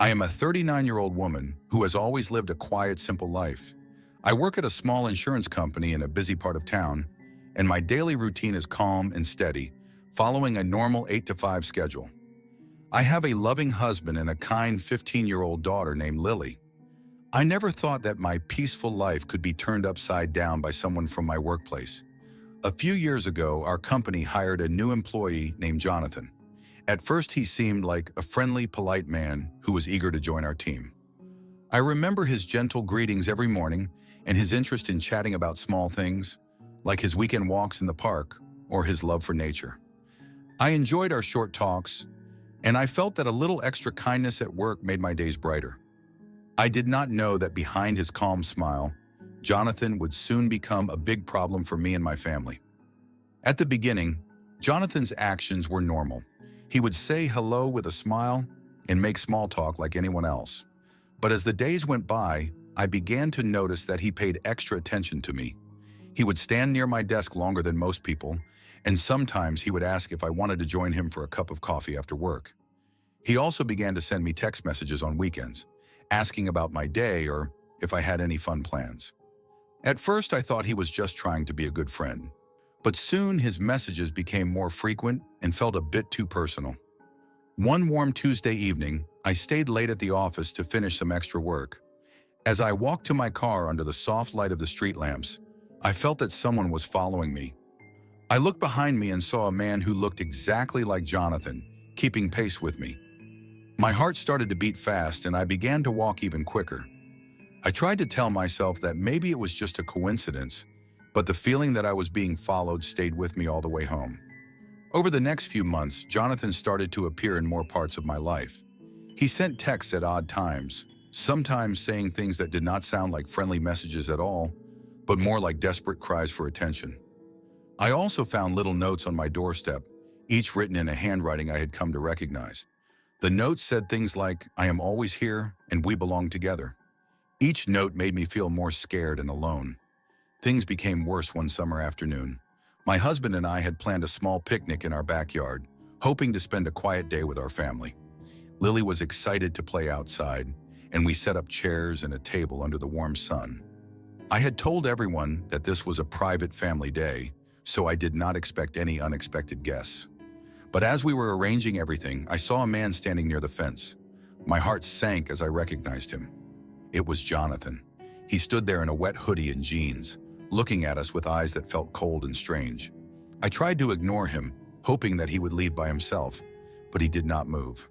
I am a 39-year-old woman who has always lived a quiet, simple life. I work at a small insurance company in a busy part of town, and my daily routine is calm and steady, following a normal 8 to 5 schedule. I have a loving husband and a kind 15-year-old daughter named Lily. I never thought that my peaceful life could be turned upside down by someone from my workplace. A few years ago, our company hired a new employee named Jonathan. At first, he seemed like a friendly, polite man who was eager to join our team. I remember his gentle greetings every morning and his interest in chatting about small things, like his weekend walks in the park or his love for nature. I enjoyed our short talks, and I felt that a little extra kindness at work made my days brighter. I did not know that behind his calm smile, Jonathan would soon become a big problem for me and my family. At the beginning, Jonathan's actions were normal. He would say hello with a smile and make small talk like anyone else. But as the days went by, I began to notice that he paid extra attention to me. He would stand near my desk longer than most people, and sometimes he would ask if I wanted to join him for a cup of coffee after work. He also began to send me text messages on weekends, asking about my day or if I had any fun plans. At first, I thought he was just trying to be a good friend, but soon his messages became more frequent and felt a bit too personal. One warm Tuesday evening, I stayed late at the office to finish some extra work. As I walked to my car under the soft light of the street lamps, I felt that someone was following me. I looked behind me and saw a man who looked exactly like Jonathan, keeping pace with me. My heart started to beat fast and I began to walk even quicker. I tried to tell myself that maybe it was just a coincidence, but the feeling that I was being followed stayed with me all the way home. Over the next few months, Jonathan started to appear in more parts of my life. He sent texts at odd times, sometimes saying things that did not sound like friendly messages at all, but more like desperate cries for attention. I also found little notes on my doorstep, each written in a handwriting I had come to recognize. The notes said things like, "I am always here and we belong together." Each note made me feel more scared and alone. Things became worse one summer afternoon. My husband and I had planned a small picnic in our backyard, hoping to spend a quiet day with our family. Lily was excited to play outside, and we set up chairs and a table under the warm sun. I had told everyone that this was a private family day, so I did not expect any unexpected guests. But as we were arranging everything, I saw a man standing near the fence. My heart sank as I recognized him. It was Jonathan. He stood there in a wet hoodie and jeans, looking at us with eyes that felt cold and strange. I tried to ignore him, hoping that he would leave by himself, but he did not move.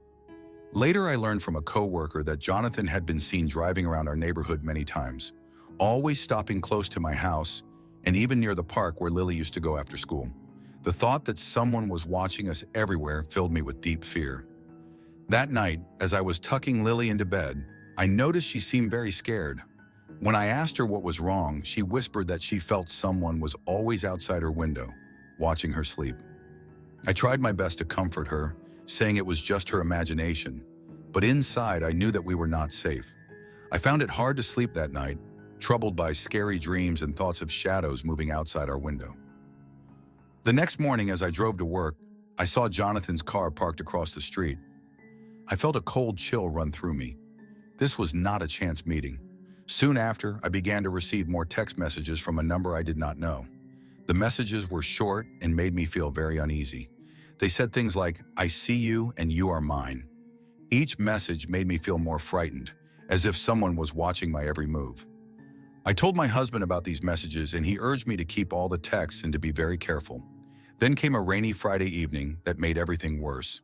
Later, I learned from a coworker that Jonathan had been seen driving around our neighborhood many times, always stopping close to my house and even near the park where Lily used to go after school. The thought that someone was watching us everywhere filled me with deep fear. That night, as I was tucking Lily into bed, I noticed she seemed very scared. When I asked her what was wrong, she whispered that she felt someone was always outside her window, watching her sleep. I tried my best to comfort her, saying it was just her imagination, but inside I knew that we were not safe. I found it hard to sleep that night, troubled by scary dreams and thoughts of shadows moving outside our window. The next morning as I drove to work, I saw Jonathan's car parked across the street. I felt a cold chill run through me. This was not a chance meeting. Soon after, I began to receive more text messages from a number I did not know. The messages were short and made me feel very uneasy. They said things like, "I see you and you are mine." Each message made me feel more frightened, as if someone was watching my every move. I told my husband about these messages and he urged me to keep all the texts and to be very careful. Then came a rainy Friday evening that made everything worse.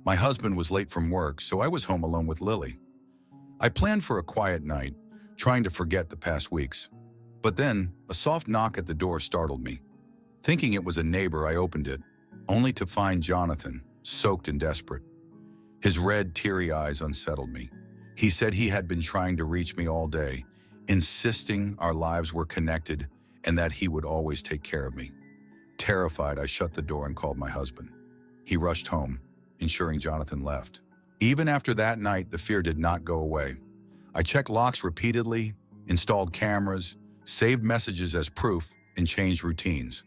My husband was late from work, so I was home alone with Lily. I planned for a quiet night, trying to forget the past weeks. But then, a soft knock at the door startled me. Thinking it was a neighbor, I opened it, only to find Jonathan, soaked and desperate. His red, teary eyes unsettled me. He said he had been trying to reach me all day, insisting our lives were connected and that he would always take care of me. Terrified, I shut the door and called my husband. He rushed home, ensuring Jonathan left. Even after that night, the fear did not go away. I checked locks repeatedly, installed cameras, saved messages as proof, and changed routines.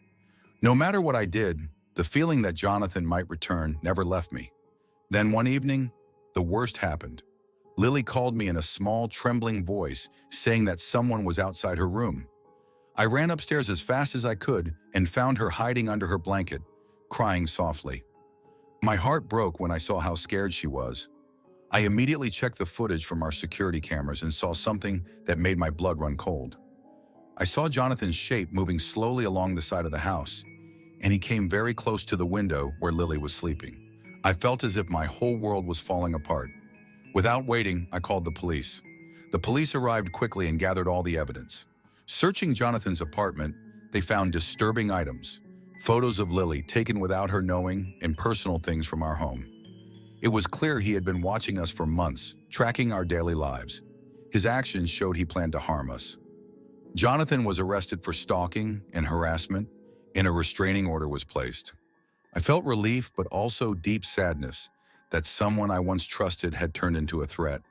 No matter what I did, the feeling that Jonathan might return never left me. Then one evening, the worst happened. Lily called me in a small, trembling voice, saying that someone was outside her room. I ran upstairs as fast as I could and found her hiding under her blanket, crying softly. My heart broke when I saw how scared she was. I immediately checked the footage from our security cameras and saw something that made my blood run cold. I saw Jonathan's shape moving slowly along the side of the house, and he came very close to the window where Lily was sleeping. I felt as if my whole world was falling apart. Without waiting, I called the police. The police arrived quickly and gathered all the evidence. Searching Jonathan's apartment, they found disturbing items, photos of Lily taken without her knowing, and personal things from our home. It was clear he had been watching us for months, tracking our daily lives. His actions showed he planned to harm us. Jonathan was arrested for stalking and harassment, and a restraining order was placed. I felt relief but also deep sadness that someone I once trusted had turned into a threat.